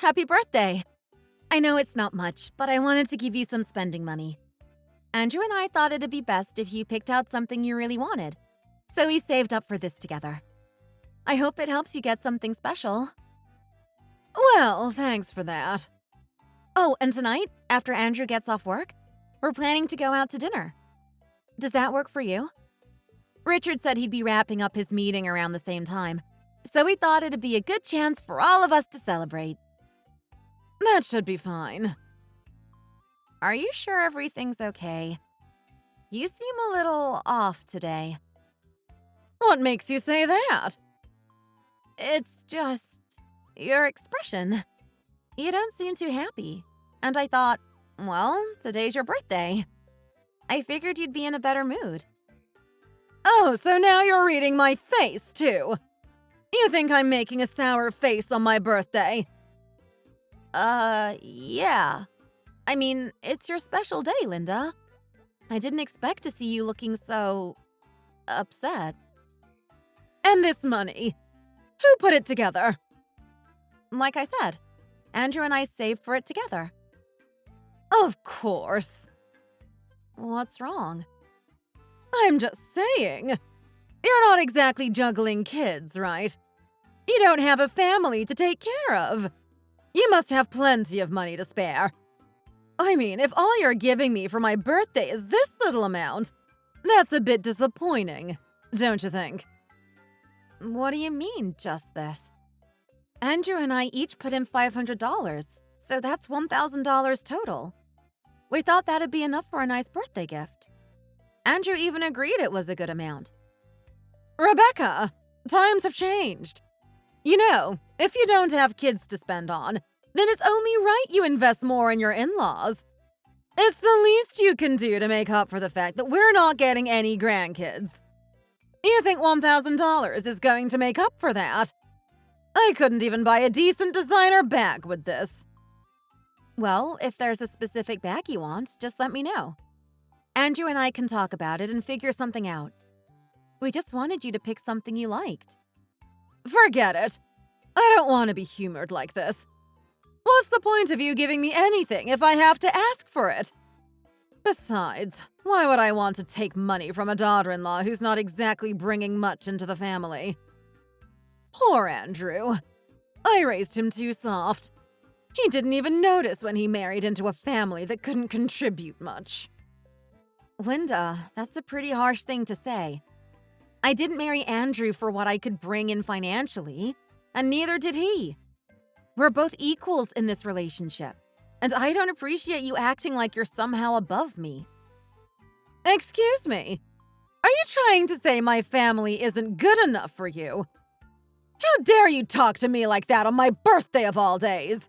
happy birthday. I know it's not much, but I wanted to give you some spending money. Andrew and I thought it'd be best if you picked out something you really wanted. So we saved up for this together. I hope it helps you get something special. Well, thanks for that. Oh, and tonight, after Andrew gets off work, we're planning to go out to dinner. Does that work for you? Richard said he'd be wrapping up his meeting around the same time, so we thought it'd be a good chance for all of us to celebrate. That should be fine. Are you sure everything's okay? You seem a little off today. What makes you say that? It's just your expression. You don't seem too happy. And I thought, well, today's your birthday. I figured you'd be in a better mood. Oh, so now you're reading my face, too. You think I'm making a sour face on my birthday? Yeah. I mean, it's your special day, Linda. I didn't expect to see you looking so upset. And this money? Who put it together? Like I said, Andrew and I saved for it together. Of course. What's wrong? I'm just saying. You're not exactly juggling kids, right? You don't have a family to take care of. You must have plenty of money to spare. I mean, if all you're giving me for my birthday is this little amount, that's a bit disappointing, don't you think? What do you mean, just this? Andrew and I each put in $500, so that's $1,000 total. We thought that'd be enough for a nice birthday gift. Andrew even agreed it was a good amount. Rebecca, times have changed. You know, if you don't have kids to spend on, then it's only right you invest more in your in-laws. It's the least you can do to make up for the fact that we're not getting any grandkids. You think $1,000 is going to make up for that? I couldn't even buy a decent designer bag with this. Well, if there's a specific bag you want, just let me know. Andrew and I can talk about it and figure something out. We just wanted you to pick something you liked. Forget it. I don't want to be humored like this. What's the point of you giving me anything if I have to ask for it? Besides, why would I want to take money from a daughter-in-law who's not exactly bringing much into the family? Poor Andrew. I raised him too soft. He didn't even notice when he married into a family that couldn't contribute much. Linda, that's a pretty harsh thing to say. I didn't marry Andrew for what I could bring in financially, and neither did he. We're both equals in this relationship, and I don't appreciate you acting like you're somehow above me. Excuse me, are you trying to say my family isn't good enough for you? How dare you talk to me like that on my birthday of all days?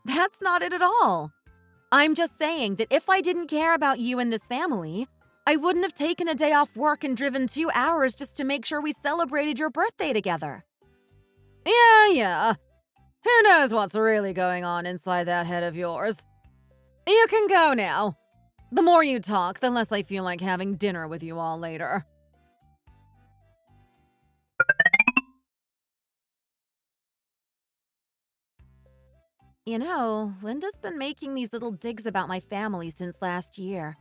That's not it at all. I'm just saying that if I didn't care about you and this family, I wouldn't have taken a day off work and driven 2 hours just to make sure we celebrated your birthday together. Yeah. Who knows what's really going on inside that head of yours? You can go now. The more you talk, the less I feel like having dinner with you all later. You know, Linda's been making these little digs about my family since last year.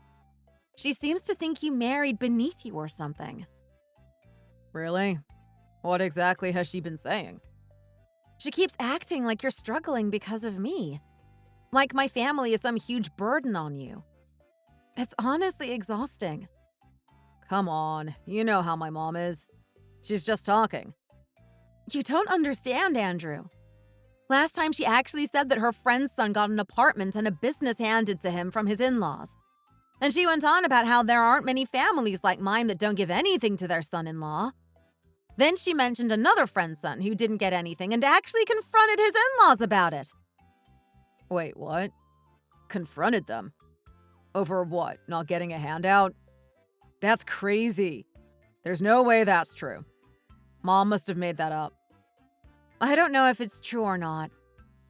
She seems to think you married beneath you or something. Really? What exactly has she been saying? She keeps acting like you're struggling because of me. Like my family is some huge burden on you. It's honestly exhausting. Come on, you know how my mom is. She's just talking. You don't understand, Andrew. Last time she actually said that her friend's son got an apartment and a business handed to him from his in-laws. And she went on about how there aren't many families like mine that don't give anything to their son-in-law. Then she mentioned another friend's son who didn't get anything and actually confronted his in-laws about it. Wait, what? Confronted them? Over what? Not getting a handout? That's crazy. There's no way that's true. Mom must have made that up. I don't know if it's true or not.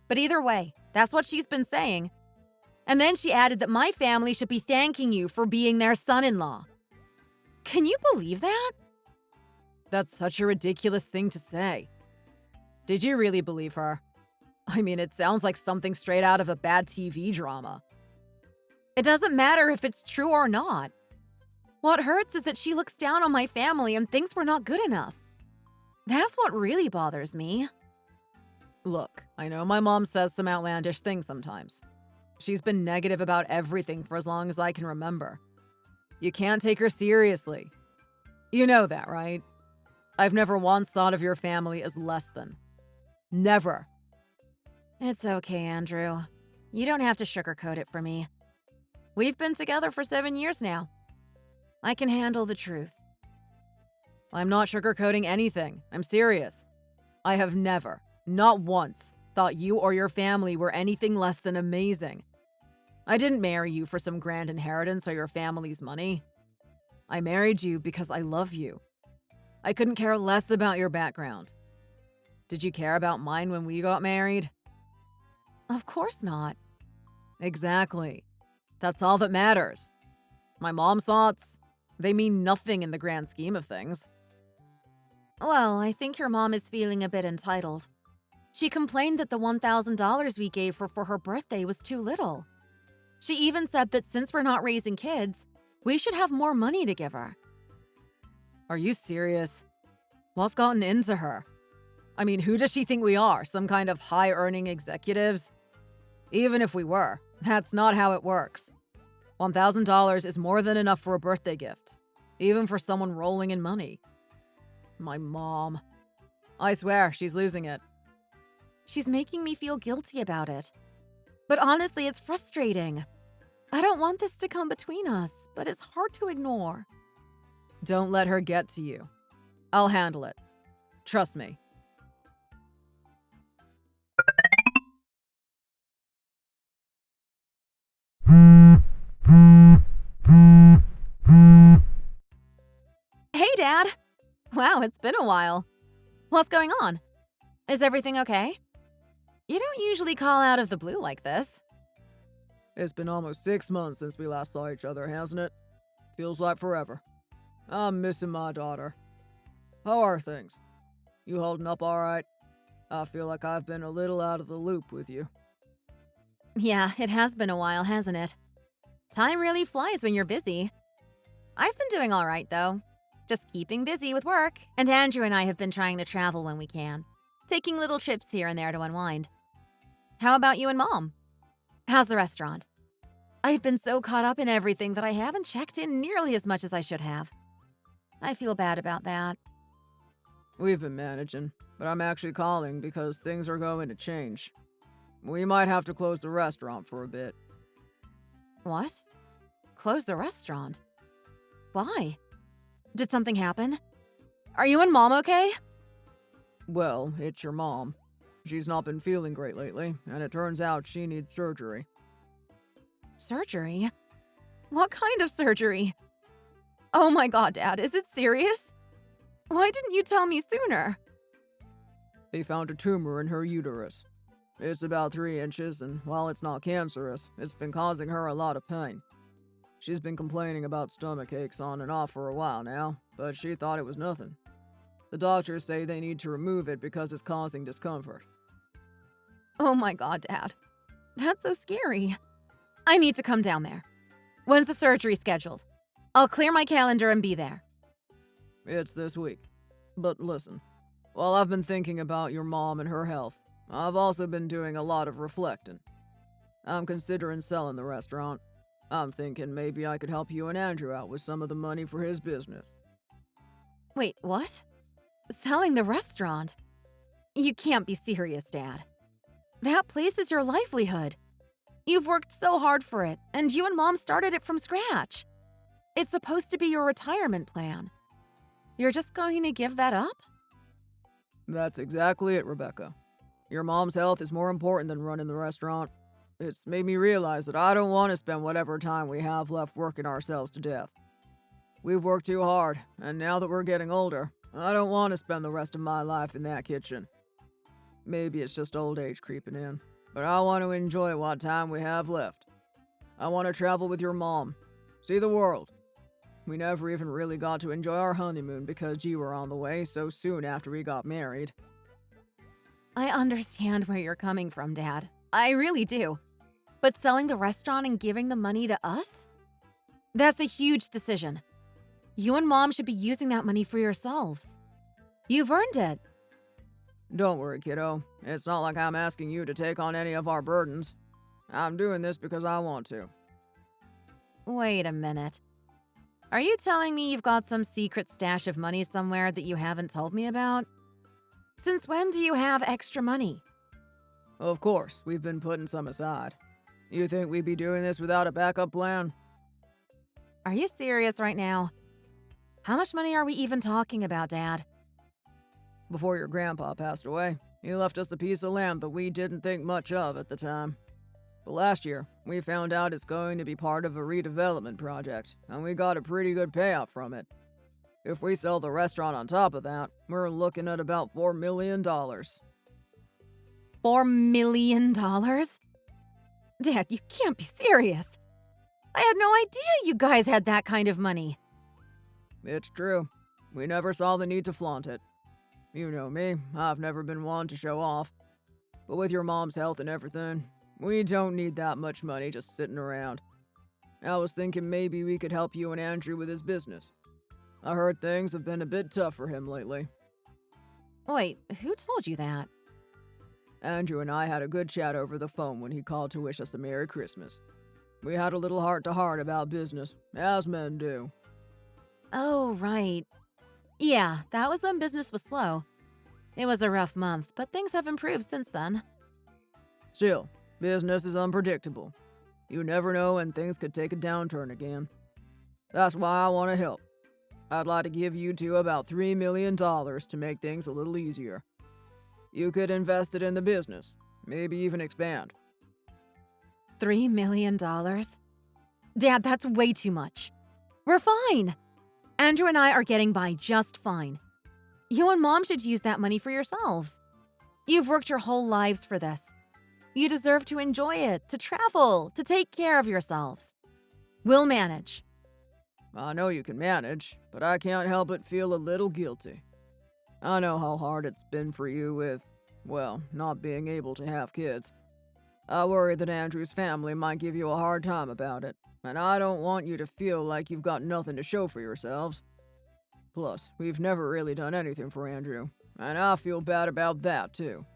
But either way, that's what she's been saying. And then she added that my family should be thanking you for being their son-in-law. Can you believe that? That's such a ridiculous thing to say. Did you really believe her? I mean, it sounds like something straight out of a bad TV drama. It doesn't matter if it's true or not. What hurts is that she looks down on my family and thinks we're not good enough. That's what really bothers me. Look, I know my mom says some outlandish things sometimes. She's been negative about everything for as long as I can remember. You can't take her seriously. You know that, right? I've never once thought of your family as less than. Never. It's okay, Andrew. You don't have to sugarcoat it for me. We've been together for 7 years now. I can handle the truth. I'm not sugarcoating anything. I'm serious. I have never, not once, thought you or your family were anything less than amazing. I didn't marry you for some grand inheritance or your family's money. I married you because I love you. I couldn't care less about your background. Did you care about mine when we got married? Of course not. Exactly. That's all that matters. My mom's thoughts, they mean nothing in the grand scheme of things. Well, I think your mom is feeling a bit entitled. She complained that the $1,000 we gave her for her birthday was too little. She even said that since we're not raising kids, we should have more money to give her. Are you serious? What's gotten into her? I mean, who does she think we are? Some kind of high-earning executives? Even if we were, that's not how it works. $1,000 is more than enough for a birthday gift, even for someone rolling in money. My mom. I swear, she's losing it. She's making me feel guilty about it. But honestly, it's frustrating. I don't want this to come between us, but it's hard to ignore. Don't let her get to you. I'll handle it. Trust me. Hey, Dad. Wow, it's been a while. What's going on? Is everything okay? You don't usually call out of the blue like this. It's been almost 6 months since we last saw each other, hasn't it? Feels like forever. I'm missing my daughter. How are things? You holding up all right? I feel like I've been a little out of the loop with you. Yeah, it has been a while, hasn't it? Time really flies when you're busy. I've been doing all right, though. Just keeping busy with work. And Andrew and I have been trying to travel when we can. Taking little trips here and there to unwind. How about you and Mom? How's the restaurant? I've been so caught up in everything that I haven't checked in nearly as much as I should have. I feel bad about that. We've been managing, but I'm actually calling because things are going to change. We might have to close the restaurant for a bit. What? Close the restaurant? Why? Did something happen? Are you and Mom okay? Well, it's your mom. She's not been feeling great lately, and it turns out she needs surgery. Surgery? What kind of surgery? Oh my god, Dad, is it serious? Why didn't you tell me sooner? They found a tumor in her uterus. It's about 3 inches, and while it's not cancerous, it's been causing her a lot of pain. She's been complaining about stomach aches on and off for a while now, but she thought it was nothing. The doctors say they need to remove it because it's causing discomfort. Oh my god, Dad. That's so scary. I need to come down there. When's the surgery scheduled? I'll clear my calendar and be there. It's this week. But listen, while I've been thinking about your mom and her health, I've also been doing a lot of reflecting. I'm considering selling the restaurant. I'm thinking maybe I could help you and Andrew out with some of the money for his business. Wait, what? Selling the restaurant? You can't be serious, Dad. That place is your livelihood. You've worked so hard for it, and you and Mom started it from scratch. It's supposed to be your retirement plan. You're just going to give that up? That's exactly it, Rebecca. Your mom's health is more important than running the restaurant. It's made me realize that I don't want to spend whatever time we have left working ourselves to death. We've worked too hard, and now that we're getting older, I don't want to spend the rest of my life in that kitchen. Maybe it's just old age creeping in, but I want to enjoy what time we have left. I want to travel with your mom, see the world. We never even really got to enjoy our honeymoon because you were on the way so soon after we got married. I understand where you're coming from, Dad. I really do. But selling the restaurant and giving the money to us? That's a huge decision. You and Mom should be using that money for yourselves. You've earned it. Don't worry, kiddo. It's not like I'm asking you to take on any of our burdens. I'm doing this because I want to. Wait a minute. Are you telling me you've got some secret stash of money somewhere that you haven't told me about? Since when do you have extra money? Of course, we've been putting some aside. You think we'd be doing this without a backup plan? Are you serious right now? How much money are we even talking about, Dad? Before your grandpa passed away, he left us a piece of land that we didn't think much of at the time. But last year, we found out it's going to be part of a redevelopment project, and we got a pretty good payout from it. If we sell the restaurant on top of that, we're looking at about $4 million. $4 million? Dad, you can't be serious. I had no idea you guys had that kind of money. It's true. We never saw the need to flaunt it. You know me, I've never been one to show off. But with your mom's health and everything, we don't need that much money just sitting around. I was thinking maybe we could help you and Andrew with his business. I heard things have been a bit tough for him lately. Wait, who told you that? Andrew and I had a good chat over the phone when he called to wish us a Merry Christmas. We had a little heart-to-heart about business, as men do. Oh, right. Yeah, that was when business was slow. It was a rough month, but things have improved since then. Still, business is unpredictable. You never know when things could take a downturn again. That's why I want to help. I'd like to give you two about $3 million to make things a little easier. You could invest it in the business, maybe even expand. $3 million? Dad, that's way too much. We're fine. Andrew and I are getting by just fine. You and Mom should use that money for yourselves. You've worked your whole lives for this. You deserve to enjoy it, to travel, to take care of yourselves. We'll manage. I know you can manage, but I can't help but feel a little guilty. I know how hard it's been for you with, well, not being able to have kids. I worry that Andrew's family might give you a hard time about it, and I don't want you to feel like you've got nothing to show for yourselves. Plus, we've never really done anything for Andrew, and I feel bad about that too.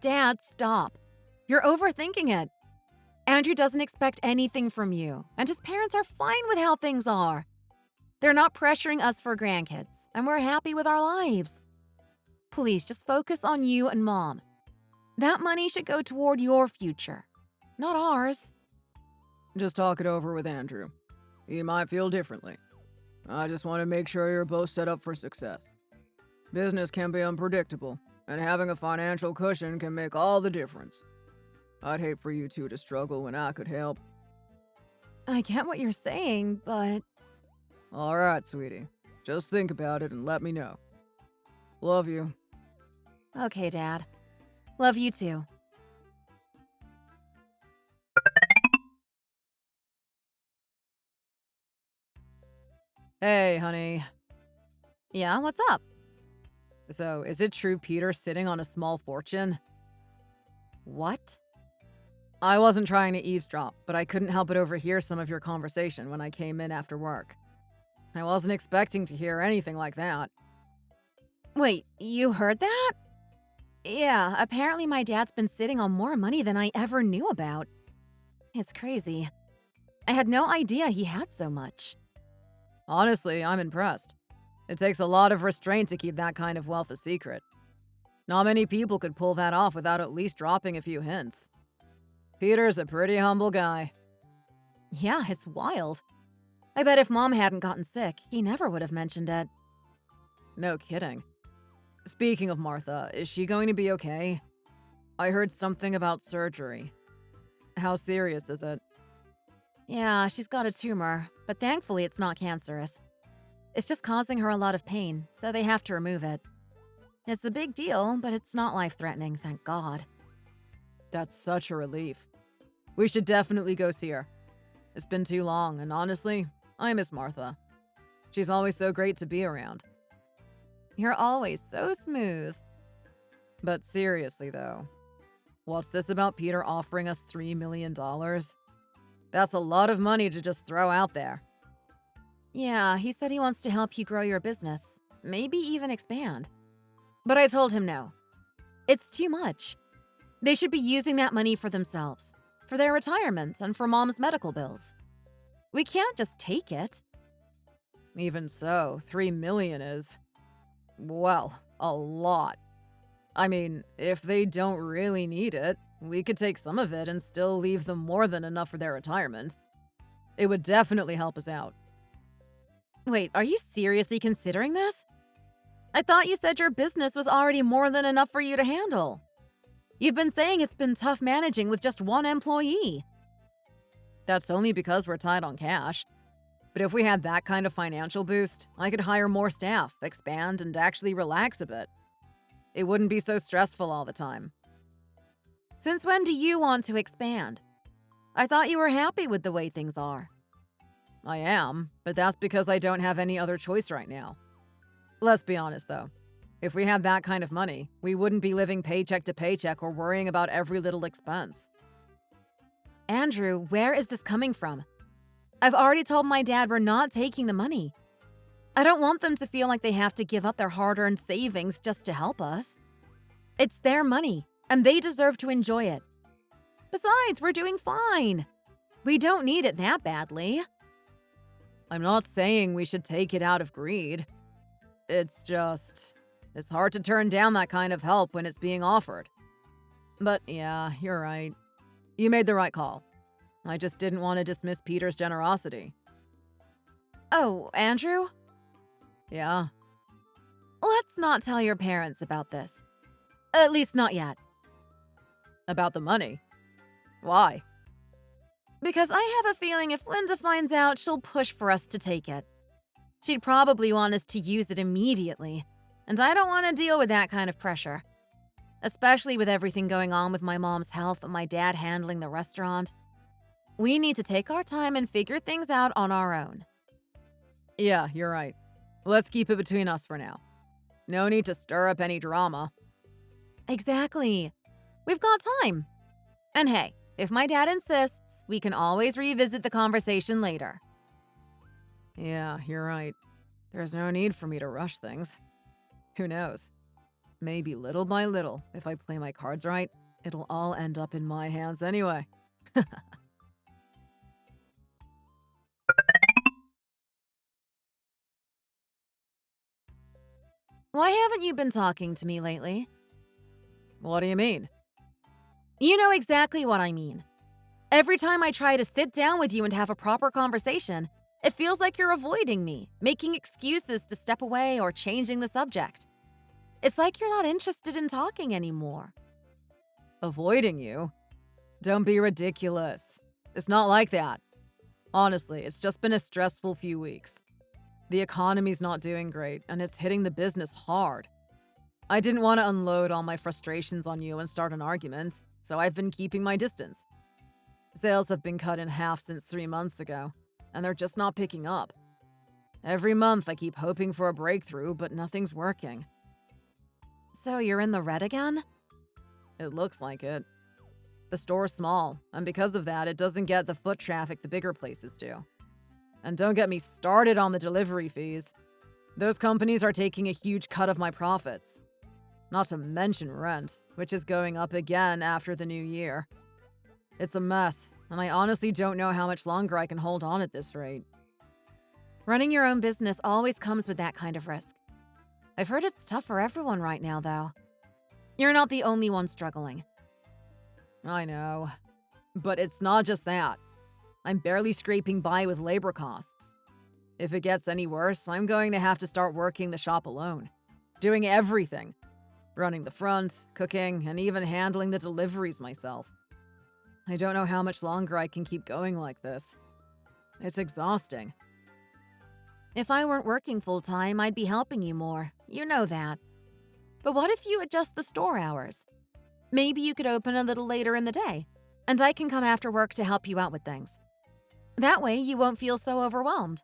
Dad, stop. You're overthinking it. Andrew doesn't expect anything from you, and his parents are fine with how things are. They're not pressuring us for grandkids, and we're happy with our lives. Please, just focus on you and Mom. That money should go toward your future, not ours. Just talk it over with Andrew. He might feel differently. I just want to make sure you're both set up for success. Business can be unpredictable, and having a financial cushion can make all the difference. I'd hate for you two to struggle when I could help. I get what you're saying, but... All right, sweetie. Just think about it and let me know. Love you. Okay, Dad. Love you too. Hey, honey. Yeah, what's up? So, is it true Peter's sitting on a small fortune? What? I wasn't trying to eavesdrop, but I couldn't help but overhear some of your conversation when I came in after work. I wasn't expecting to hear anything like that. Wait, you heard that? Yeah, apparently my dad's been sitting on more money than I ever knew about. It's crazy. I had no idea he had so much. Honestly, I'm impressed. It takes a lot of restraint to keep that kind of wealth a secret. Not many people could pull that off without at least dropping a few hints. Peter's a pretty humble guy. Yeah, it's wild. I bet if Mom hadn't gotten sick, he never would have mentioned it. No kidding. Speaking of Martha, is she going to be okay? I heard something about surgery. How serious is it? Yeah, she's got a tumor, but thankfully it's not cancerous. It's just causing her a lot of pain, so they have to remove it. It's a big deal, but it's not life-threatening, thank God. That's such a relief. We should definitely go see her. It's been too long, and honestly, I miss Martha. She's always so great to be around. You're always so smooth. But seriously, though, what's this about Peter offering us $3 million? That's a lot of money to just throw out there. Yeah, he said he wants to help you grow your business, maybe even expand. But I told him no. It's too much. They should be using that money for themselves, for their retirement, and for Mom's medical bills. We can't just take it. Even so, $3 million is, well, a lot. I mean, if they don't really need it, we could take some of it and still leave them more than enough for their retirement. It would definitely help us out. Wait, are you seriously considering this? I thought you said your business was already more than enough for you to handle. You've been saying it's been tough managing with just one employee. That's only because we're tight on cash. But if we had that kind of financial boost, I could hire more staff, expand, and actually relax a bit. It wouldn't be so stressful all the time. Since when do you want to expand? I thought you were happy with the way things are. I am, but that's because I don't have any other choice right now. Let's be honest, though. If we had that kind of money, we wouldn't be living paycheck to paycheck or worrying about every little expense. Andrew, where is this coming from? I've already told my dad we're not taking the money. I don't want them to feel like they have to give up their hard-earned savings just to help us. It's their money, and they deserve to enjoy it. Besides, we're doing fine. We don't need it that badly. I'm not saying we should take it out of greed. It's hard to turn down that kind of help when it's being offered. But yeah, you're right. You made the right call. I just didn't want to dismiss Peter's generosity. Oh, Andrew? Yeah? Let's not tell your parents about this. At least not yet. About the money? Why? Because I have a feeling if Linda finds out, she'll push for us to take it. She'd probably want us to use it immediately, and I don't want to deal with that kind of pressure. Especially with everything going on with my mom's health and my dad handling the restaurant. We need to take our time and figure things out on our own. Yeah, you're right. Let's keep it between us for now. No need to stir up any drama. Exactly. We've got time. And hey, if my dad insists, we can always revisit the conversation later. Yeah, you're right. There's no need for me to rush things. Who knows? Maybe little by little, if I play my cards right, it'll all end up in my hands anyway. Why haven't you been talking to me lately? What do you mean? You know exactly what I mean. Every time I try to sit down with you and have a proper conversation, it feels like you're avoiding me, making excuses to step away or changing the subject. It's like you're not interested in talking anymore. Avoiding you? Don't be ridiculous. It's not like that. Honestly, it's just been a stressful few weeks. The economy's not doing great, and it's hitting the business hard. I didn't want to unload all my frustrations on you and start an argument, so I've been keeping my distance. Sales have been cut in half since 3 months ago, and they're just not picking up. Every month I keep hoping for a breakthrough, but nothing's working. So you're in the red again? It looks like it. The store's small, and because of that, it doesn't get the foot traffic the bigger places do. And don't get me started on the delivery fees. Those companies are taking a huge cut of my profits. Not to mention rent, which is going up again after the new year. It's a mess, and I honestly don't know how much longer I can hold on at this rate. Running your own business always comes with that kind of risk. I've heard it's tough for everyone right now, though. You're not the only one struggling. I know. But it's not just that. I'm barely scraping by with labor costs. If it gets any worse, I'm going to have to start working the shop alone. Doing everything. Running the front, cooking, and even handling the deliveries myself. I don't know how much longer I can keep going like this. It's exhausting. If I weren't working full-time, I'd be helping you more. You know that. But what if you adjust the store hours? Maybe you could open a little later in the day, and I can come after work to help you out with things. That way, you won't feel so overwhelmed.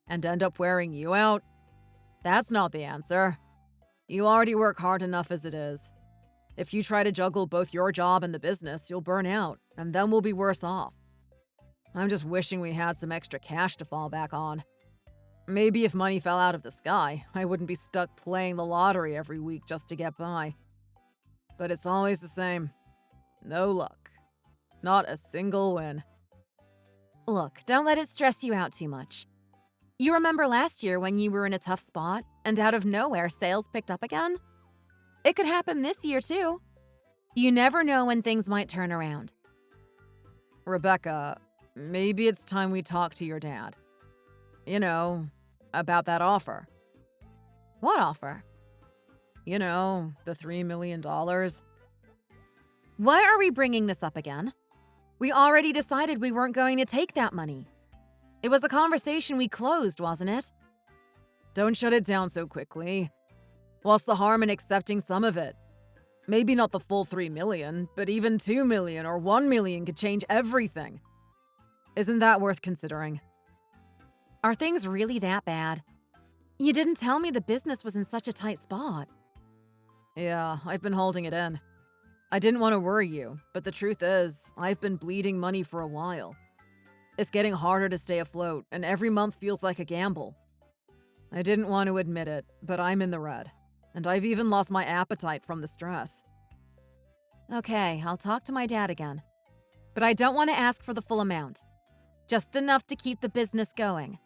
And end up wearing you out? That's not the answer. You already work hard enough as it is. If you try to juggle both your job and the business, you'll burn out, and then we'll be worse off. I'm just wishing we had some extra cash to fall back on. Maybe if money fell out of the sky, I wouldn't be stuck playing the lottery every week just to get by. But it's always the same. No luck. Not a single win. Look, don't let it stress you out too much. You remember last year when you were in a tough spot and out of nowhere sales picked up again? It could happen this year too. You never know when things might turn around. Rebecca, maybe it's time we talk to your dad. You know, about that offer. What offer? You know, the $3 million. Why are we bringing this up again? We already decided we weren't going to take that money. It was a conversation we closed, wasn't it? Don't shut it down so quickly. What's the harm in accepting some of it? Maybe not the full $3 million, but even $2 million or $1 million could change everything. Isn't that worth considering? Are things really that bad? You didn't tell me the business was in such a tight spot. Yeah, I've been holding it in. I didn't want to worry you, but the truth is, I've been bleeding money for a while. It's getting harder to stay afloat, and every month feels like a gamble. I didn't want to admit it, but I'm in the red, and I've even lost my appetite from the stress. Okay, I'll talk to my dad again. But I don't want to ask for the full amount. Just enough to keep the business going.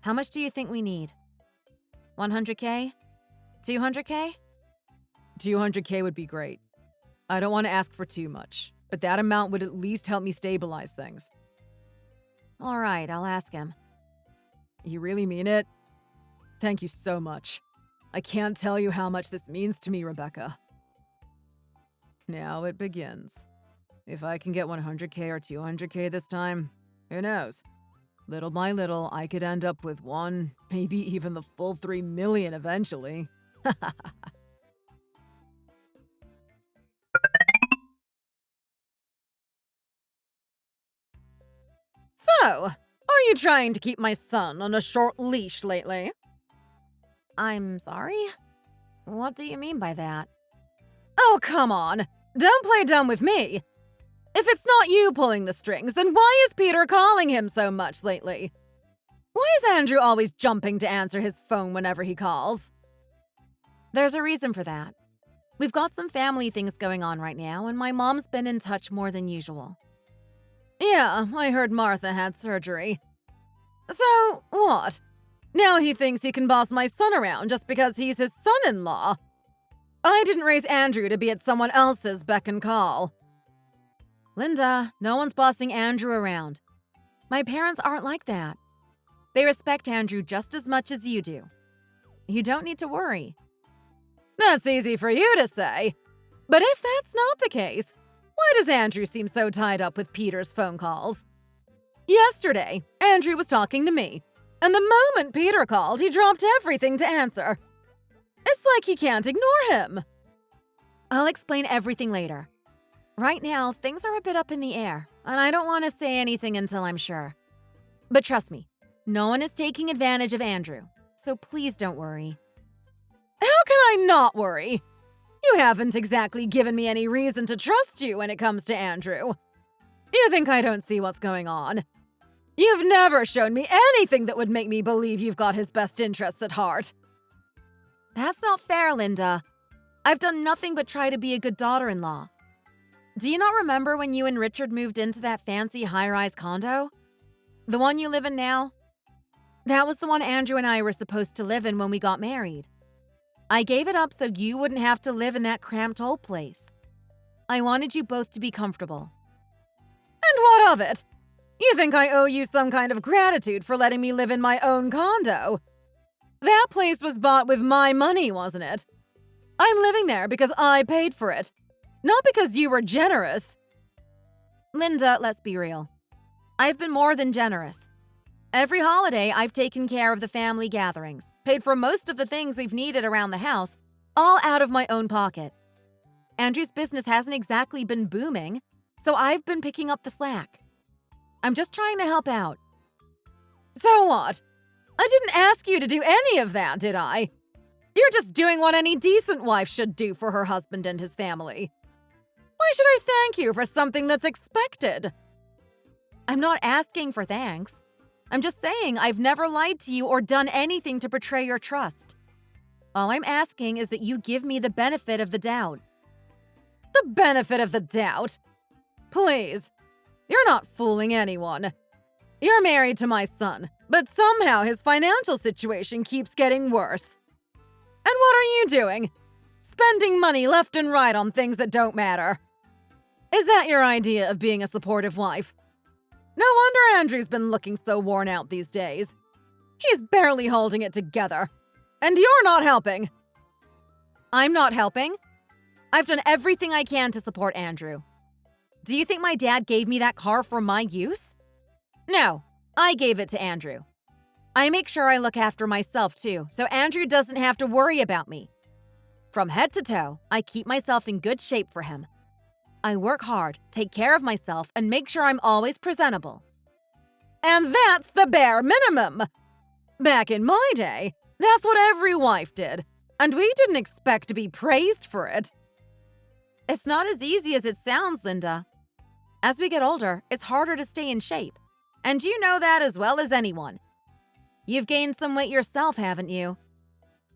How much do you think we need? 100K? 200K? 200K would be great. I don't want to ask for too much, but that amount would at least help me stabilize things. All right, I'll ask him. You really mean it? Thank you so much. I can't tell you how much this means to me, Rebecca. Now it begins. If I can get 100K or 200K this time, who knows? Little by little, I could end up with one, maybe even the full $3 million eventually. So, are you trying to keep my son on a short leash lately? I'm sorry? What do you mean by that? Oh, come on! Don't play dumb with me! If it's not you pulling the strings, then why is Peter calling him so much lately? Why is Andrew always jumping to answer his phone whenever he calls? There's a reason for that. We've got some family things going on right now, and my mom's been in touch more than usual. Yeah, I heard Martha had surgery. So, what? Now he thinks he can boss my son around just because he's his son-in-law. I didn't raise Andrew to be at someone else's beck and call. Linda, no one's bossing Andrew around. My parents aren't like that. They respect Andrew just as much as you do. You don't need to worry. That's easy for you to say. But if that's not the case, why does Andrew seem so tied up with Peter's phone calls? Yesterday, Andrew was talking to me, and the moment Peter called, he dropped everything to answer. It's like he can't ignore him. I'll explain everything later. Right now, things are a bit up in the air, and I don't want to say anything until I'm sure. But trust me, no one is taking advantage of Andrew, so please don't worry. How can I not worry? You haven't exactly given me any reason to trust you when it comes to Andrew. You think I don't see what's going on? You've never shown me anything that would make me believe you've got his best interests at heart. That's not fair, Linda. I've done nothing but try to be a good daughter-in-law. Do you not remember when you and Richard moved into that fancy high-rise condo? The one you live in now? That was the one Andrew and I were supposed to live in when we got married. I gave it up so you wouldn't have to live in that cramped old place. I wanted you both to be comfortable. And what of it? You think I owe you some kind of gratitude for letting me live in my own condo? That place was bought with my money, wasn't it? I'm living there because I paid for it, not because you were generous. Linda, let's be real. I've been more than generous. Every holiday, I've taken care of the family gatherings, paid for most of the things we've needed around the house, all out of my own pocket. Andrew's business hasn't exactly been booming, so I've been picking up the slack. I'm just trying to help out. So what? I didn't ask you to do any of that, did I? You're just doing what any decent wife should do for her husband and his family. Why should I thank you for something that's expected? I'm not asking for thanks. I'm just saying I've never lied to you or done anything to betray your trust. All I'm asking is that you give me the benefit of the doubt. The benefit of the doubt? Please. You're not fooling anyone. You're married to my son, but somehow his financial situation keeps getting worse. And what are you doing? Spending money left and right on things that don't matter. Is that your idea of being a supportive wife? No wonder Andrew's been looking so worn out these days. He's barely holding it together. And you're not helping. I'm not helping? I've done everything I can to support Andrew. Do you think my dad gave me that car for my use? No, I gave it to Andrew. I make sure I look after myself too, so Andrew doesn't have to worry about me. From head to toe, I keep myself in good shape for him. I work hard, take care of myself, and make sure I'm always presentable. And that's the bare minimum! Back in my day, that's what every wife did, and we didn't expect to be praised for it. It's not as easy as it sounds, Linda. As we get older, it's harder to stay in shape, and you know that as well as anyone. You've gained some weight yourself, haven't you?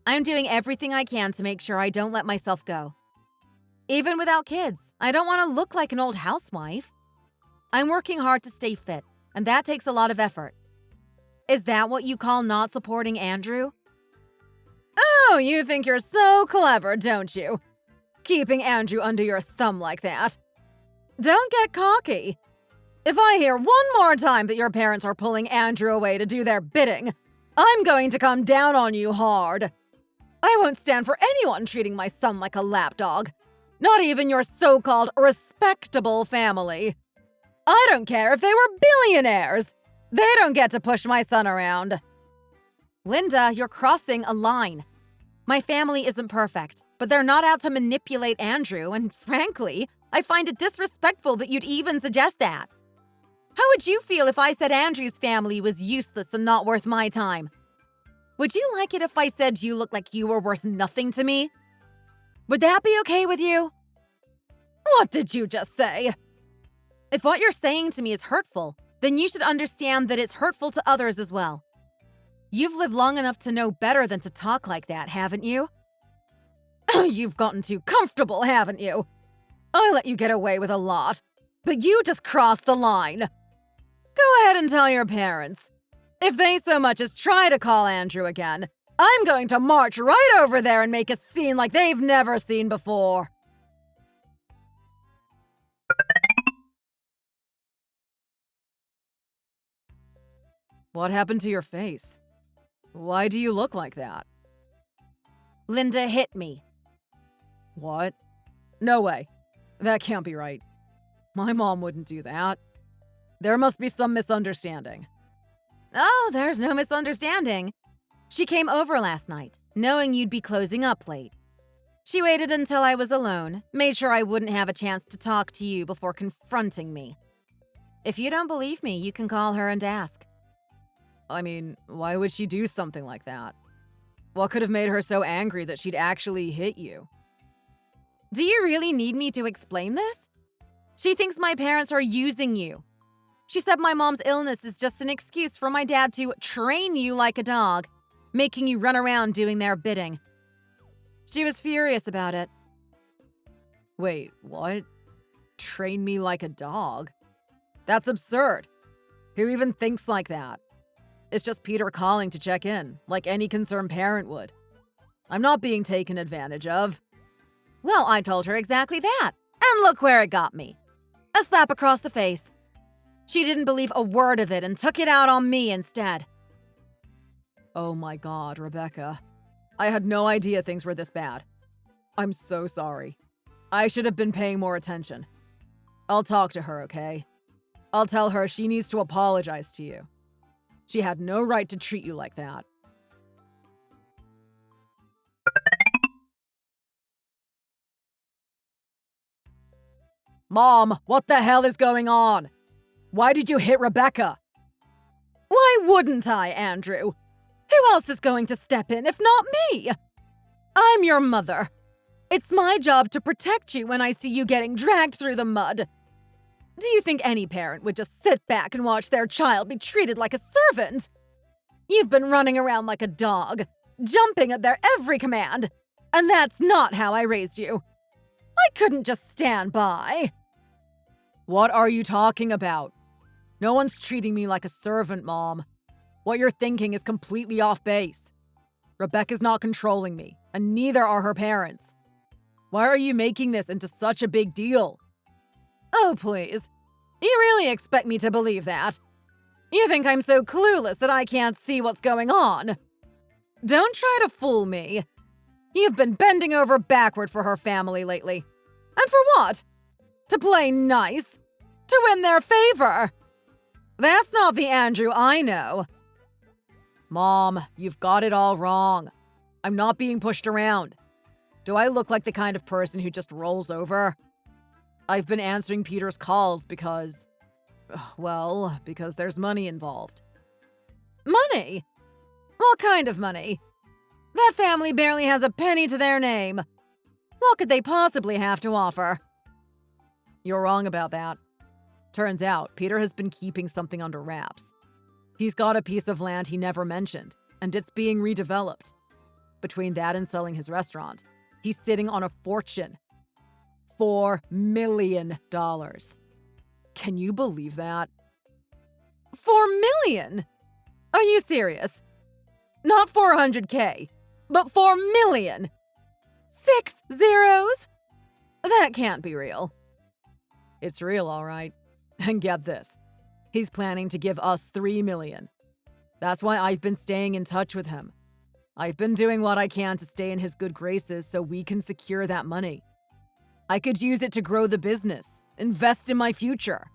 I'm doing everything I can to make sure I don't let myself go. Even without kids, I don't want to look like an old housewife. I'm working hard to stay fit, and that takes a lot of effort. Is that what you call not supporting Andrew? Oh, you think you're so clever, don't you? Keeping Andrew under your thumb like that. Don't get cocky. If I hear one more time that your parents are pulling Andrew away to do their bidding, I'm going to come down on you hard. I won't stand for anyone treating my son like a lapdog. Not even your so-called respectable family. I don't care if they were billionaires. They don't get to push my son around. Linda, you're crossing a line. My family isn't perfect, but they're not out to manipulate Andrew, and frankly, I find it disrespectful that you'd even suggest that. How would you feel if I said Andrew's family was useless and not worth my time? Would you like it if I said you looked like you were worth nothing to me? Would that be okay with you? What did you just say? If what you're saying to me is hurtful, then you should understand that it's hurtful to others as well. You've lived long enough to know better than to talk like that, haven't you? You've gotten too comfortable, haven't you? I let you get away with a lot, but you just crossed the line. Go ahead and tell your parents. If they so much as try to call Andrew again, I'm going to march right over there and make a scene like they've never seen before. What happened to your face? Why do you look like that? Linda hit me. What? No way. That can't be right. My mom wouldn't do that. There must be some misunderstanding. Oh, there's no misunderstanding. She came over last night, knowing you'd be closing up late. She waited until I was alone, made sure I wouldn't have a chance to talk to you before confronting me. If you don't believe me, you can call her and ask. I mean, why would she do something like that? What could have made her so angry that she'd actually hit you? Do you really need me to explain this? She thinks my parents are using you. She said my mom's illness is just an excuse for my dad to train you like a dog, making you run around doing their bidding. She was furious about it. Wait, what? Train me like a dog? That's absurd. Who even thinks like that? It's just Peter calling to check in, like any concerned parent would. I'm not being taken advantage of. Well, I told her exactly that, and look where it got me. A slap across the face. She didn't believe a word of it and took it out on me instead. Oh my God, Rebecca. I had no idea things were this bad. I'm so sorry. I should have been paying more attention. I'll talk to her, okay? I'll tell her she needs to apologize to you. She had no right to treat you like that. Mom, what the hell is going on? Why did you hit Rebecca? Why wouldn't I, Andrew? Who else is going to step in if not me? I'm your mother. It's my job to protect you when I see you getting dragged through the mud. Do you think any parent would just sit back and watch their child be treated like a servant? You've been running around like a dog, jumping at their every command, and that's not how I raised you. I couldn't just stand by. What are you talking about? No one's treating me like a servant, Mom. What you're thinking is completely off base. Rebecca's not controlling me, and neither are her parents. Why are you making this into such a big deal? Oh, please. You really expect me to believe that? You think I'm so clueless that I can't see what's going on? Don't try to fool me. You've been bending over backward for her family lately. And for what? To play nice? To win their favor? That's not the Andrew I know. Mom, you've got it all wrong. I'm not being pushed around. Do I look like the kind of person who just rolls over? I've been answering Peter's calls because there's money involved. Money? What kind of money? That family barely has a penny to their name. What could they possibly have to offer? You're wrong about that. Turns out, Peter has been keeping something under wraps. He's got a piece of land he never mentioned, and it's being redeveloped. Between that and selling his restaurant, he's sitting on a fortune. $4 million. Can you believe that? 4 million? Are you serious? Not 400K, but 4 million. 6 zeros? That can't be real. It's real, all right. And get this. He's planning to give us $3 million. That's why I've been staying in touch with him. I've been doing what I can to stay in his good graces so we can secure that money. I could use it to grow the business, invest in my future.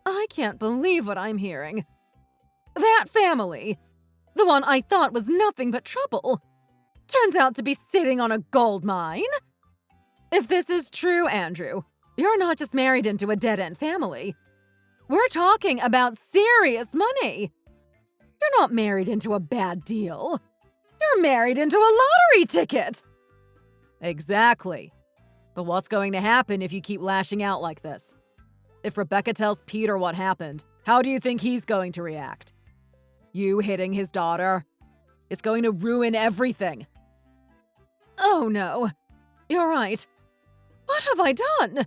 I can't believe what I'm hearing. That family, the one I thought was nothing but trouble, turns out to be sitting on a gold mine? If this is true, Andrew, you're not just married into a dead-end family. We're talking about serious money. You're not married into a bad deal. You're married into a lottery ticket. Exactly. But what's going to happen if you keep lashing out like this? If Rebecca tells Peter what happened, how do you think he's going to react? You hitting his daughter? It's going to ruin everything. Oh no, you're right. What have I done?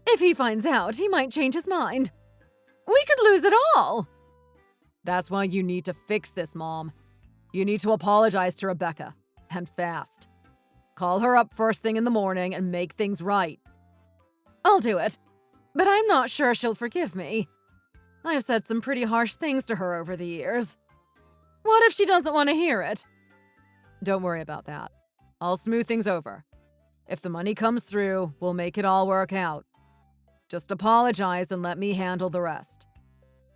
If he finds out, he might change his mind. We could lose it all. That's why you need to fix this, Mom. You need to apologize to Rebecca, and fast. Call her up first thing in the morning and make things right. I'll do it, but I'm not sure she'll forgive me. I've said some pretty harsh things to her over the years. What if she doesn't want to hear it? Don't worry about that. I'll smooth things over. If the money comes through, we'll make it all work out. Just apologize and let me handle the rest.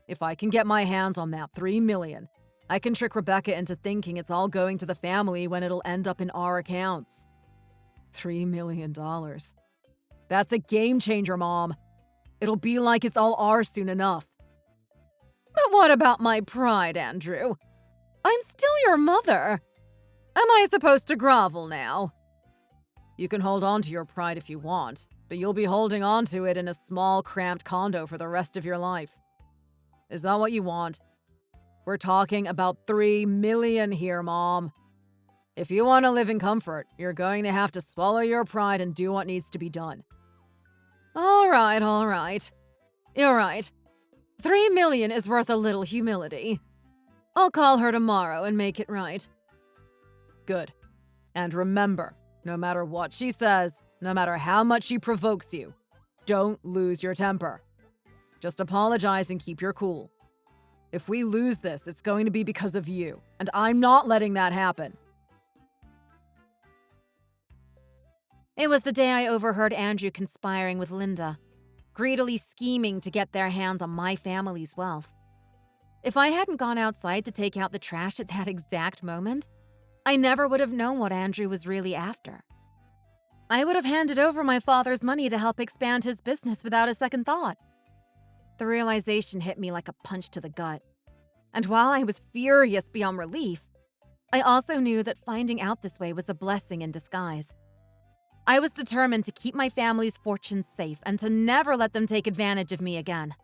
If I can get my hands on that $3 million, I can trick Rebecca into thinking it's all going to the family when it'll end up in our accounts. $3 million. That's a game changer, Mom. It'll be like it's all ours soon enough. But what about my pride, Andrew? I'm still your mother. Am I supposed to grovel now? You can hold on to your pride if you want, but you'll be holding on to it in a small, cramped condo for the rest of your life. Is that what you want? We're talking about $3 million here, Mom. If you want to live in comfort, you're going to have to swallow your pride and do what needs to be done. All right. You're right. $3 million is worth a little humility. I'll call her tomorrow and make it right. Good. And remember, no matter what she says, no matter how much she provokes you, don't lose your temper. Just apologize and keep your cool. If we lose this, it's going to be because of you, and I'm not letting that happen. It was the day I overheard Andrew conspiring with Linda, greedily scheming to get their hands on my family's wealth. If I hadn't gone outside to take out the trash at that exact moment, I never would have known what Andrew was really after. I would have handed over my father's money to help expand his business without a second thought. The realization hit me like a punch to the gut. And while I was furious beyond relief, I also knew that finding out this way was a blessing in disguise. I was determined to keep my family's fortunes safe and to never let them take advantage of me again.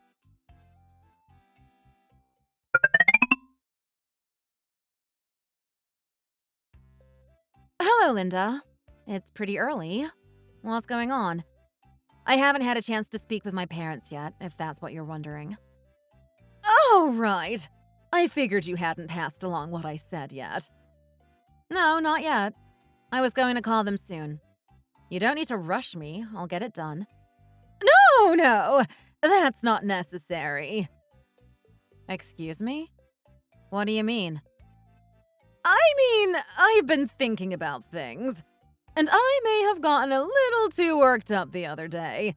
Hello, Linda. It's pretty early. What's going on? I haven't had a chance to speak with my parents yet, if that's what you're wondering. Oh, right. I figured you hadn't passed along what I said yet. No, not yet. I was going to call them soon. You don't need to rush me. I'll get it done. No, that's not necessary. Excuse me? What do you mean? I've been thinking about things, and I may have gotten a little too worked up the other day.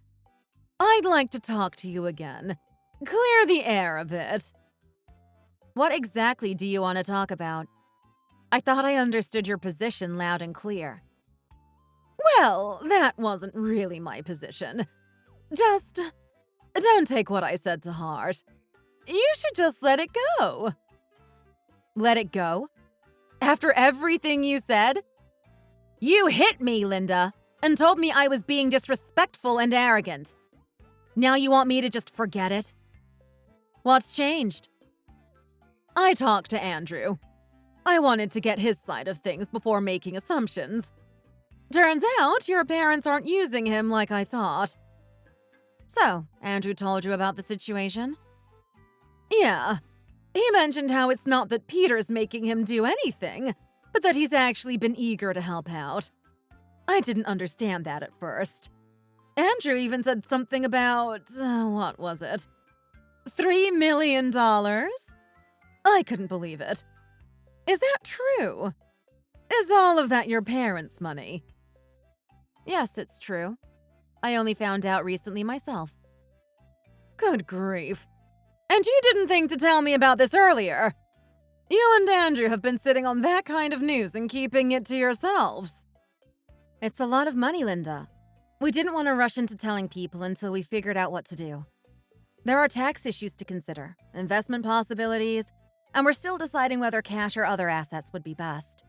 I'd like to talk to you again. Clear the air a bit. What exactly do you want to talk about? I thought I understood your position loud and clear. Well, that wasn't really my position. Just don't take what I said to heart. You should just let it go. Let it go? After everything you said? You hit me, Linda, and told me I was being disrespectful and arrogant. Now you want me to just forget it? What's changed? I talked to Andrew. I wanted to get his side of things before making assumptions. Turns out your parents aren't using him like I thought. So, Andrew told you about the situation? Yeah. He mentioned how it's not that Peter's making him do anything, but that he's actually been eager to help out. I didn't understand that at first. Andrew even said something about, what was it? $3 million? I couldn't believe it. Is that true? Is all of that your parents' money? Yes, it's true. I only found out recently myself. Good grief. And you didn't think to tell me about this earlier. You and Andrew have been sitting on that kind of news and keeping it to yourselves. It's a lot of money, Linda. We didn't want to rush into telling people until we figured out what to do. There are tax issues to consider, investment possibilities, and we're still deciding whether cash or other assets would be best.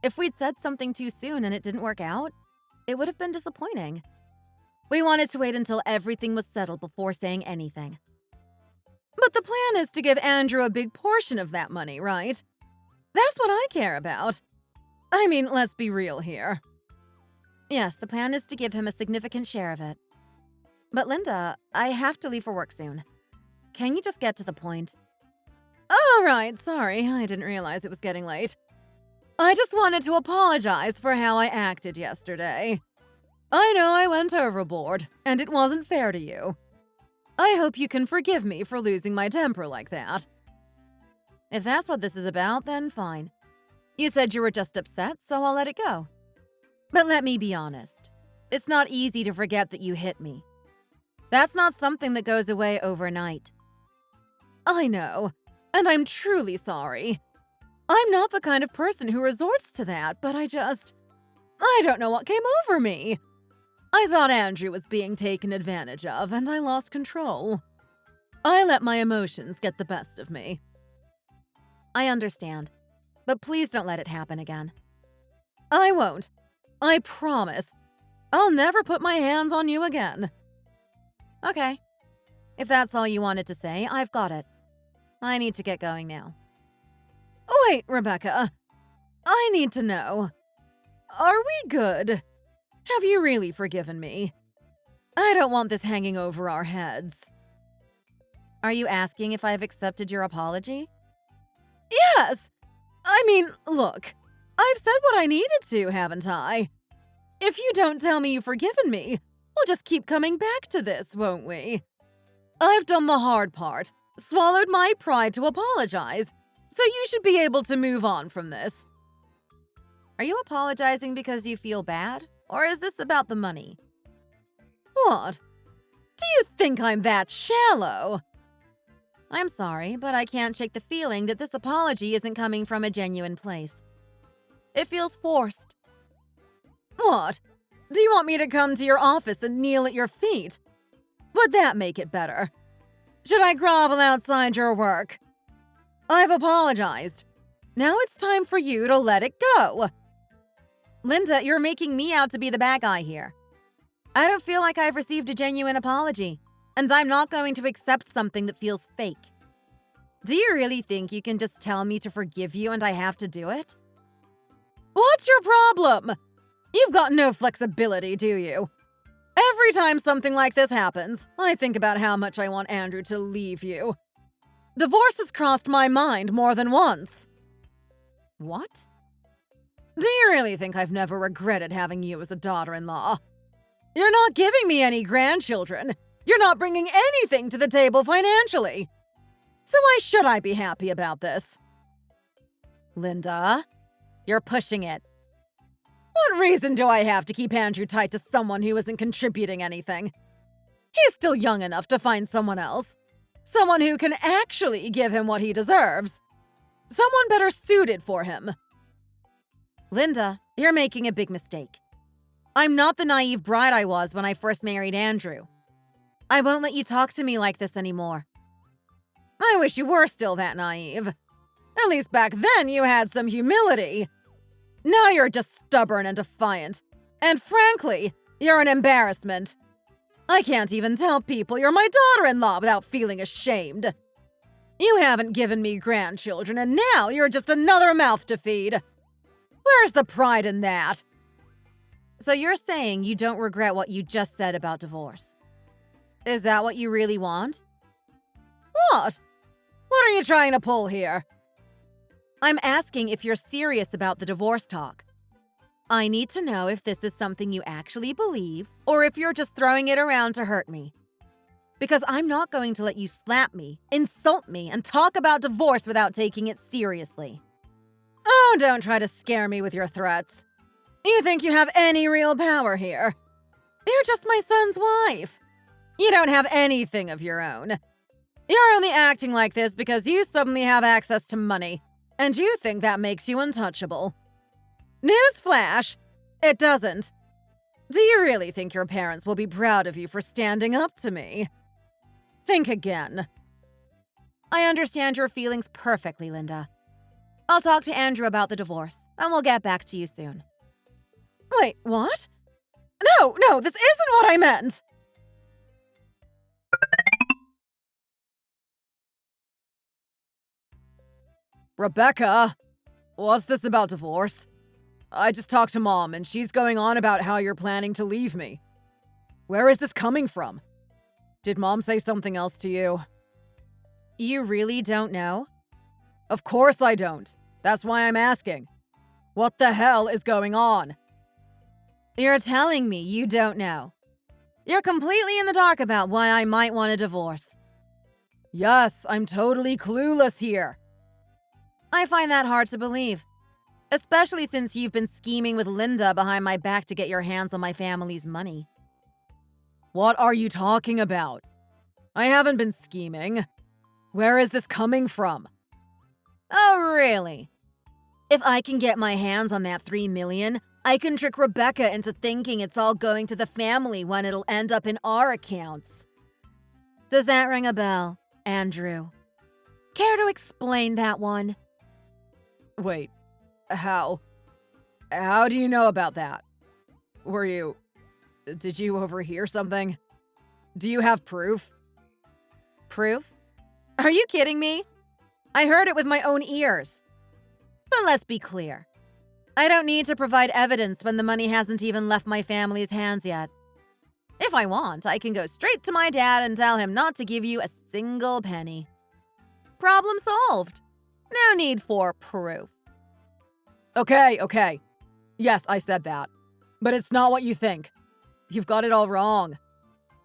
If we'd said something too soon and it didn't work out, it would have been disappointing. We wanted to wait until everything was settled before saying anything. But the plan is to give Andrew a big portion of that money, right? That's what I care about. I mean, let's be real here. Yes, the plan is to give him a significant share of it. But Linda, I have to leave for work soon. Can you just get to the point? All right, sorry, I didn't realize it was getting late. I just wanted to apologize for how I acted yesterday. I know I went overboard, and it wasn't fair to you. I hope you can forgive me for losing my temper like that. If that's what this is about, then fine. You said you were just upset, so I'll let it go. But let me be honest. It's not easy to forget that you hit me. That's not something that goes away overnight. I know, and I'm truly sorry. I'm not the kind of person who resorts to that, but I don't know what came over me. I thought Andrew was being taken advantage of, and I lost control. I let my emotions get the best of me. I understand, but please don't let it happen again. I won't. I promise. I'll never put my hands on you again. Okay. If that's all you wanted to say, I've got it. I need to get going now. Wait, Rebecca. I need to know. Are we good? Have you really forgiven me? I don't want this hanging over our heads. Are you asking if I've accepted your apology? Yes! I mean, look, I've said what I needed to, haven't I? If you don't tell me you've forgiven me, we'll just keep coming back to this, won't we? I've done the hard part, swallowed my pride to apologize, so you should be able to move on from this. Are you apologizing because you feel bad? Or is this about the money? What? Do you think I'm that shallow? I'm sorry, but I can't shake the feeling that this apology isn't coming from a genuine place. It feels forced. What? Do you want me to come to your office and kneel at your feet? Would that make it better? Should I grovel outside your work? I've apologized. Now it's time for you to let it go. Linda, you're making me out to be the bad guy here. I don't feel like I've received a genuine apology, and I'm not going to accept something that feels fake. Do you really think you can just tell me to forgive you and I have to do it? What's your problem? You've got no flexibility, do you? Every time something like this happens, I think about how much I want Andrew to leave you. Divorce has crossed my mind more than once. What? Do you really think I've never regretted having you as a daughter-in-law? You're not giving me any grandchildren. You're not bringing anything to the table financially. So why should I be happy about this? Linda, you're pushing it. What reason do I have to keep Andrew tight to someone who isn't contributing anything? He's still young enough to find someone else. Someone who can actually give him what he deserves. Someone better suited for him. Linda, you're making a big mistake. I'm not the naive bride I was when I first married Andrew. I won't let you talk to me like this anymore. I wish you were still that naive. At least back then you had some humility. Now you're just stubborn and defiant. And frankly, you're an embarrassment. I can't even tell people you're my daughter-in-law without feeling ashamed. You haven't given me grandchildren, and now you're just another mouth to feed. Where's the pride in that? So you're saying you don't regret what you just said about divorce? Is that what you really want? What? What are you trying to pull here? I'm asking if you're serious about the divorce talk. I need to know if this is something you actually believe, or if you're just throwing it around to hurt me. Because I'm not going to let you slap me, insult me, and talk about divorce without taking it seriously. Oh, don't try to scare me with your threats. You think you have any real power here? You're just my son's wife. You don't have anything of your own. You're only acting like this because you suddenly have access to money, and you think that makes you untouchable. Newsflash! It doesn't. Do you really think your parents will be proud of you for standing up to me? Think again. I understand your feelings perfectly, Linda. I'll talk to Andrew about the divorce, and we'll get back to you soon. Wait, what? No, this isn't what I meant! Rebecca, what's this about divorce? I just talked to Mom, and she's going on about how you're planning to leave me. Where is this coming from? Did Mom say something else to you? You really don't know? Of course I don't. That's why I'm asking. What the hell is going on? You're telling me you don't know. You're completely in the dark about why I might want a divorce. Yes, I'm totally clueless here. I find that hard to believe. Especially since you've been scheming with Linda behind my back to get your hands on my family's money. What are you talking about? I haven't been scheming. Where is this coming from? Oh, really? If I can get my hands on that $3 million, I can trick Rebecca into thinking it's all going to the family when it'll end up in our accounts. Does that ring a bell, Andrew? Care to explain that one? Wait, how? How do you know about that? Did you overhear something? Do you have proof? Proof? Are you kidding me? I heard it with my own ears. But let's be clear. I don't need to provide evidence when the money hasn't even left my family's hands yet. If I want, I can go straight to my dad and tell him not to give you a single penny. Problem solved. No need for proof. Okay. Yes, I said that. But it's not what you think. You've got it all wrong.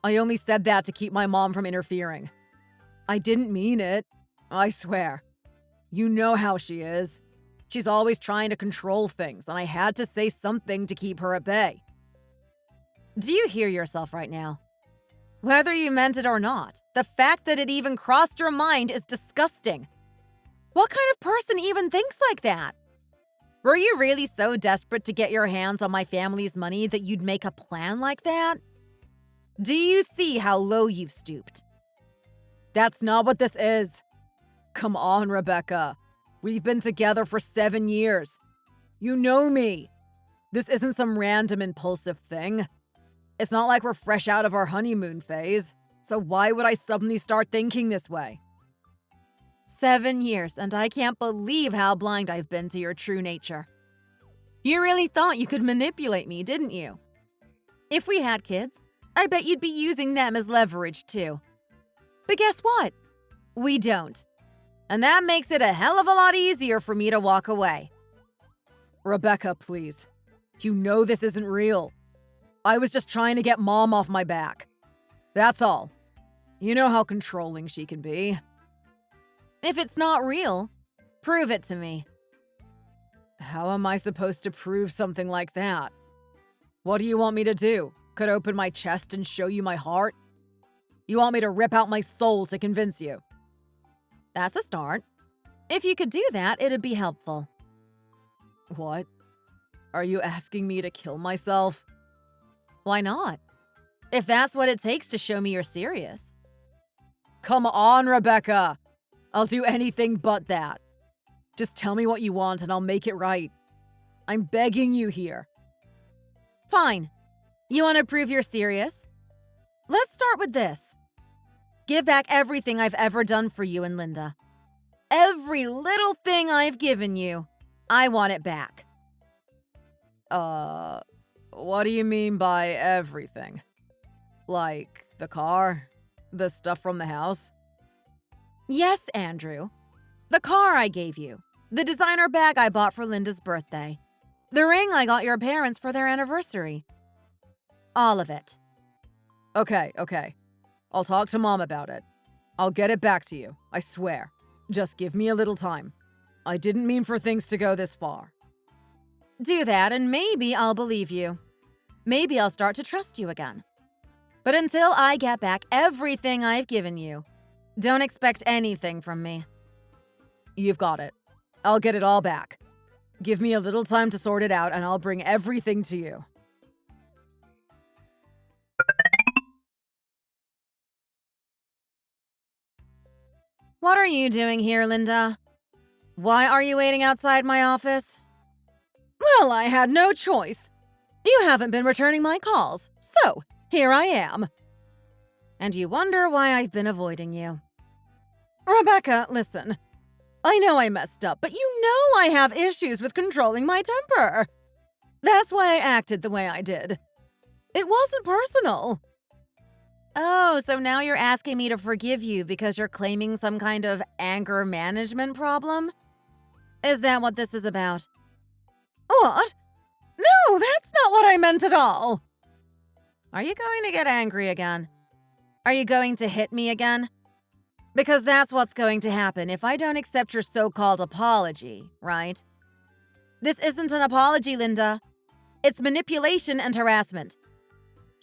I only said that to keep my mom from interfering. I didn't mean it. I swear. You know how she is. She's always trying to control things, and I had to say something to keep her at bay. Do you hear yourself right now? Whether you meant it or not, the fact that it even crossed your mind is disgusting. What kind of person even thinks like that? Were you really so desperate to get your hands on my family's money that you'd make a plan like that? Do you see how low you've stooped? That's not what this is. Come on, Rebecca. We've been together for 7 years. You know me. This isn't some random impulsive thing. It's not like we're fresh out of our honeymoon phase, so why would I suddenly start thinking this way? 7 years, and I can't believe how blind I've been to your true nature. You really thought you could manipulate me, didn't you? If we had kids, I bet you'd be using them as leverage too. But guess what? We don't. And that makes it a hell of a lot easier for me to walk away. Rebecca, please. You know this isn't real. I was just trying to get Mom off my back. That's all. You know how controlling she can be. If it's not real, prove it to me. How am I supposed to prove something like that? What do you want me to do? Could open my chest and show you my heart? You want me to rip out my soul to convince you? That's a start. If you could do that, it'd be helpful. What? Are you asking me to kill myself? Why not? If that's what it takes to show me you're serious. Come on, Rebecca. I'll do anything but that. Just tell me what you want and I'll make it right. I'm begging you here. Fine. You want to prove you're serious? Let's start with this. Give back everything I've ever done for you and Linda. Every little thing I've given you, I want it back. What do you mean by everything? Like the car? The stuff from the house? Yes, Andrew. The car I gave you. The designer bag I bought for Linda's birthday. The ring I got your parents for their anniversary. All of it. Okay. I'll talk to Mom about it. I'll get it back to you, I swear. Just give me a little time. I didn't mean for things to go this far. Do that and maybe I'll believe you. Maybe I'll start to trust you again. But until I get back everything I've given you, don't expect anything from me. You've got it. I'll get it all back. Give me a little time to sort it out and I'll bring everything to you. What are you doing here, Linda? Why are you waiting outside my office? Well, I had no choice. You haven't been returning my calls, so here I am. And you wonder why I've been avoiding you. Rebecca, listen. I know I messed up, but you know I have issues with controlling my temper. That's why I acted the way I did. It wasn't personal. Oh, so now you're asking me to forgive you because you're claiming some kind of anger management problem? Is that what this is about? What? No, that's not what I meant at all. Are you going to get angry again? Are you going to hit me again? Because that's what's going to happen if I don't accept your so-called apology, right? This isn't an apology, Linda. It's manipulation and harassment.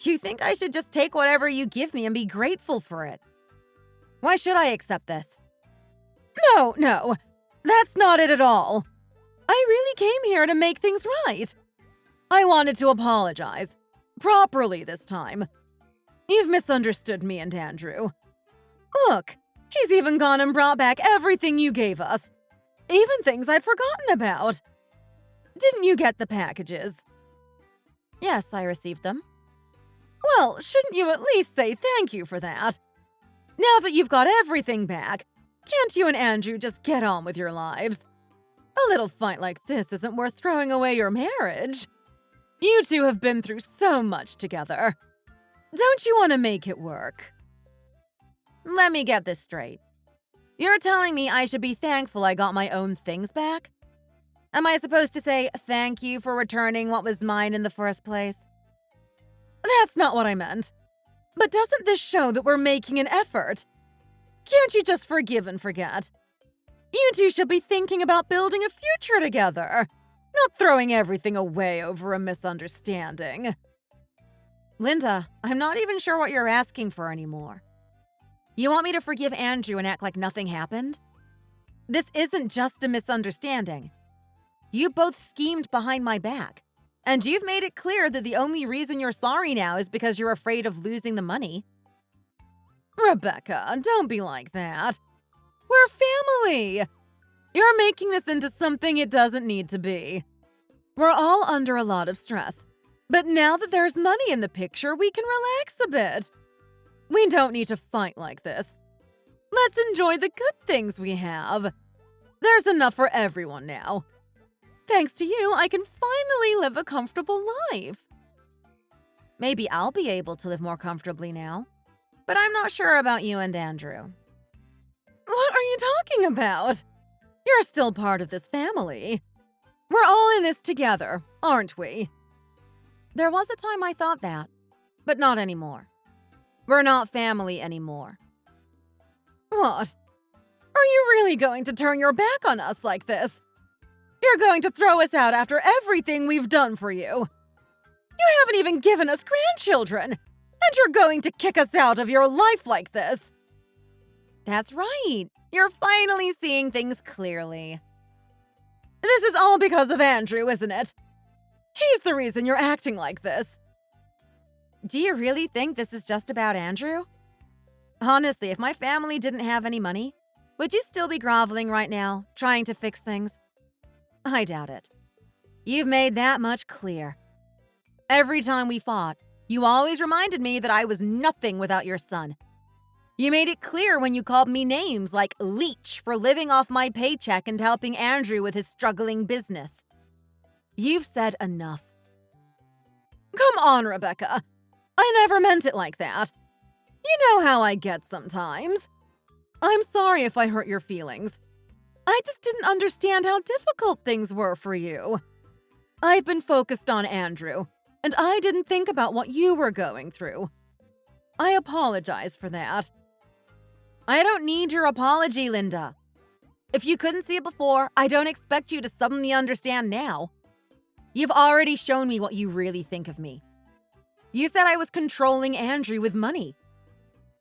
You think I should just take whatever you give me and be grateful for it? Why should I accept this? No, that's not it at all. I really came here to make things right. I wanted to apologize. Properly this time. You've misunderstood me and Andrew. Look, he's even gone and brought back everything you gave us. Even things I'd forgotten about. Didn't you get the packages? Yes, I received them. Well, shouldn't you at least say thank you for that? Now that you've got everything back, can't you and Andrew just get on with your lives? A little fight like this isn't worth throwing away your marriage. You two have been through so much together. Don't you want to make it work? Let me get this straight. You're telling me I should be thankful I got my own things back? Am I supposed to say thank you for returning what was mine in the first place? That's not what I meant. But doesn't this show that we're making an effort? Can't you just forgive and forget? You two should be thinking about building a future together, not throwing everything away over a misunderstanding. Linda, I'm not even sure what you're asking for anymore. You want me to forgive Andrew and act like nothing happened? This isn't just a misunderstanding. You both schemed behind my back. And you've made it clear that the only reason you're sorry now is because you're afraid of losing the money. Rebecca, don't be like that. We're family. You're making this into something it doesn't need to be. We're all under a lot of stress, but now that there's money in the picture, we can relax a bit. We don't need to fight like this. Let's enjoy the good things we have. There's enough for everyone now. Thanks to you, I can finally live a comfortable life. Maybe I'll be able to live more comfortably now, but I'm not sure about you and Andrew. What are you talking about? You're still part of this family. We're all in this together, aren't we? There was a time I thought that, but not anymore. We're not family anymore. What? Are you really going to turn your back on us like this? You're going to throw us out after everything we've done for you. You haven't even given us grandchildren, and you're going to kick us out of your life like this. That's right. You're finally seeing things clearly. This is all because of Andrew, isn't it? He's the reason you're acting like this. Do you really think this is just about Andrew? Honestly, if my family didn't have any money, would you still be groveling right now, trying to fix things? I doubt it. You've made that much clear. Every time we fought, you always reminded me that I was nothing without your son. You made it clear when you called me names like leech for living off my paycheck and helping Andrew with his struggling business. You've said enough. Come on, Rebecca. I never meant it like that. You know how I get sometimes. I'm sorry if I hurt your feelings. I just didn't understand how difficult things were for you. I've been focused on Andrew, and I didn't think about what you were going through. I apologize for that. I don't need your apology, Linda. If you couldn't see it before, I don't expect you to suddenly understand now. You've already shown me what you really think of me. You said I was controlling Andrew with money.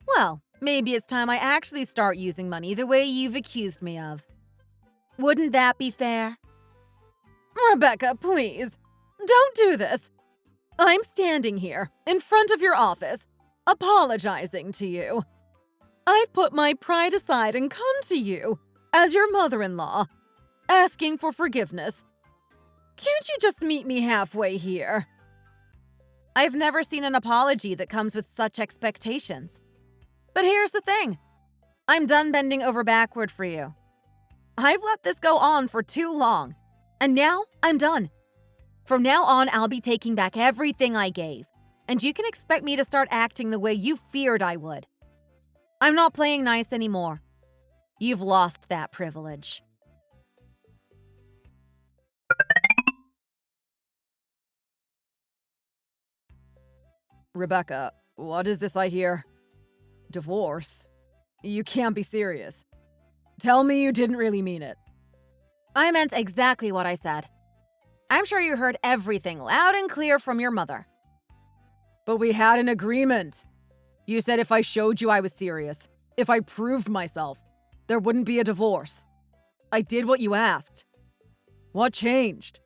Well, maybe it's time I actually start using money the way you've accused me of. Wouldn't that be fair? Rebecca, please, don't do this. I'm standing here, in front of your office, apologizing to you. I've put my pride aside and come to you, as your mother-in-law, asking for forgiveness. Can't you just meet me halfway here? I've never seen an apology that comes with such expectations. But here's the thing. I'm done bending over backward for you. I've let this go on for too long, and now I'm done. From now on, I'll be taking back everything I gave, and you can expect me to start acting the way you feared I would. I'm not playing nice anymore. You've lost that privilege. Rebecca, what is this I hear? Divorce? You can't be serious. Tell me you didn't really mean it. I meant exactly what I said. I'm sure you heard everything loud and clear from your mother. But we had an agreement. You said if I showed you I was serious, if I proved myself, there wouldn't be a divorce. I did what you asked. What changed?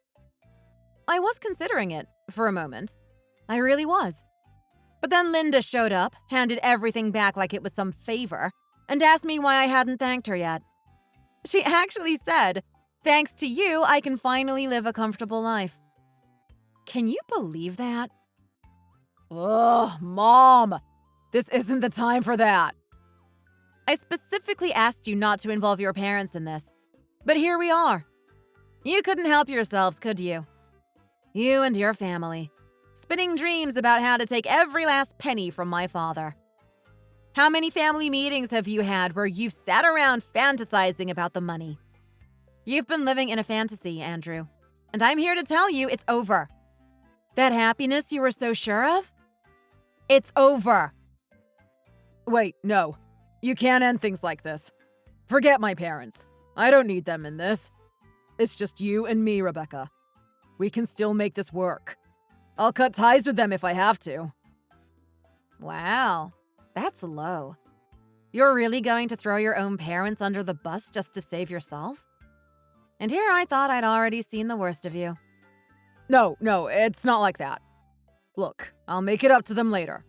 I was considering it for a moment. I really was. But then Linda showed up, handed everything back like it was some favor, and asked me why I hadn't thanked her yet. She actually said, "Thanks to you, I can finally live a comfortable life." Can you believe that? Ugh, Mom! This isn't the time for that. I specifically asked you not to involve your parents in this. But here we are. You couldn't help yourselves, could you? You and your family, spinning dreams about how to take every last penny from my father. How many family meetings have you had where you've sat around fantasizing about the money? You've been living in a fantasy, Andrew, and I'm here to tell you it's over. That happiness you were so sure of? It's over. Wait, no. You can't end things like this. Forget my parents. I don't need them in this. It's just you and me, Rebecca. We can still make this work. I'll cut ties with them if I have to. Wow, that's low. You're really going to throw your own parents under the bus just to save yourself? And here I thought I'd already seen the worst of you. No, it's not like that. Look, I'll make it up to them later.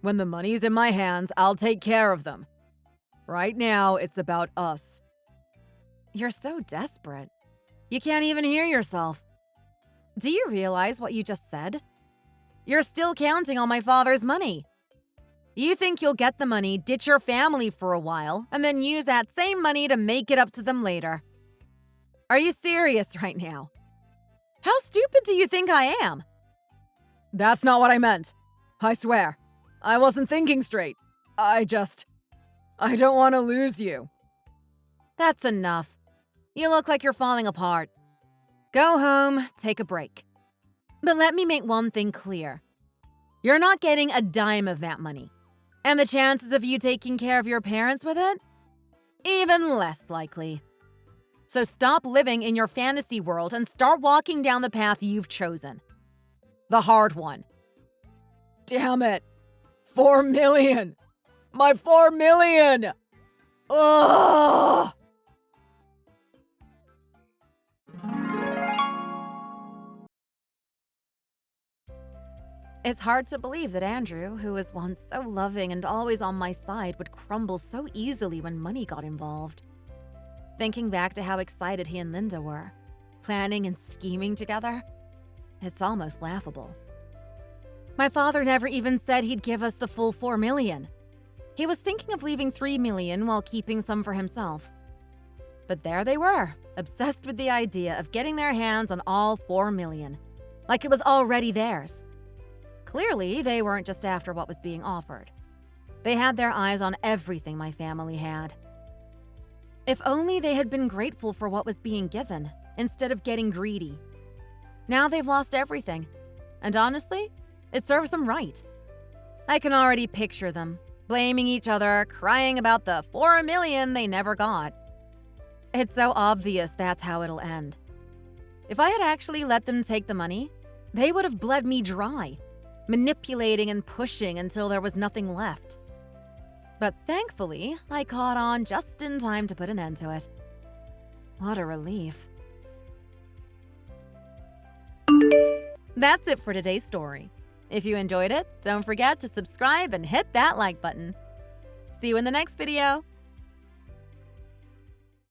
When the money's in my hands, I'll take care of them. Right now, it's about us. You're so desperate. You can't even hear yourself. Do you realize what you just said? You're still counting on my father's money. You think you'll get the money, ditch your family for a while, and then use that same money to make it up to them later. Are you serious right now? How stupid do you think I am? That's not what I meant. I swear. I wasn't thinking straight. I don't want to lose you. That's enough. You look like you're falling apart. Go home, take a break. But let me make one thing clear. You're not getting a dime of that money. And the chances of you taking care of your parents with it? Even less likely. So stop living in your fantasy world and start walking down the path you've chosen. The hard one. Damn it. 4 million. My 4 million. Ugh. It's hard to believe that Andrew, who was once so loving and always on my side, would crumble so easily when money got involved. Thinking back to how excited he and Linda were, planning and scheming together, it's almost laughable. My father never even said he'd give us the full 4 million. He was thinking of leaving 3 million while keeping some for himself. But there they were, obsessed with the idea of getting their hands on all 4 million, like it was already theirs. Clearly, they weren't just after what was being offered. They had their eyes on everything my family had. If only they had been grateful for what was being given, instead of getting greedy. Now they've lost everything, and honestly, it serves them right. I can already picture them, blaming each other, crying about the 4 million they never got. It's so obvious that's how it'll end. If I had actually let them take the money, they would have bled me dry, manipulating and pushing until there was nothing left. But thankfully, I caught on just in time to put an end to it. What a relief. That's it for today's story. If you enjoyed it, don't forget to subscribe and hit that like button. See you in the next video.